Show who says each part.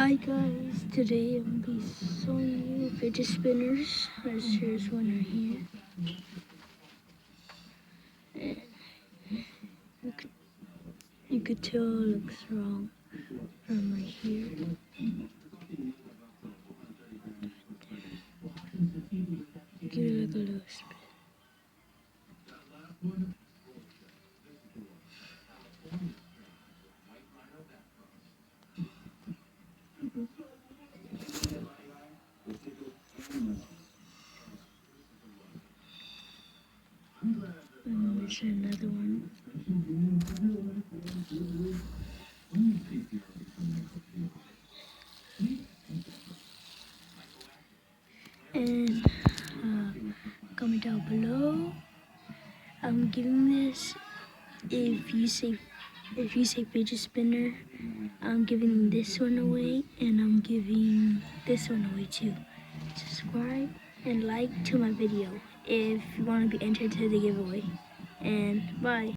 Speaker 1: Hi guys, today I'm going to be showing you fidget spinners. Here's one right here. And you could tell it looks wrong from right here. Give it like a little spin. And there's another one. And comment down below. I'm giving this. If you say fidget spinner, I'm giving this one away, and I'm giving this one away too. Subscribe and like to my video if you want to be entered to the giveaway. And bye.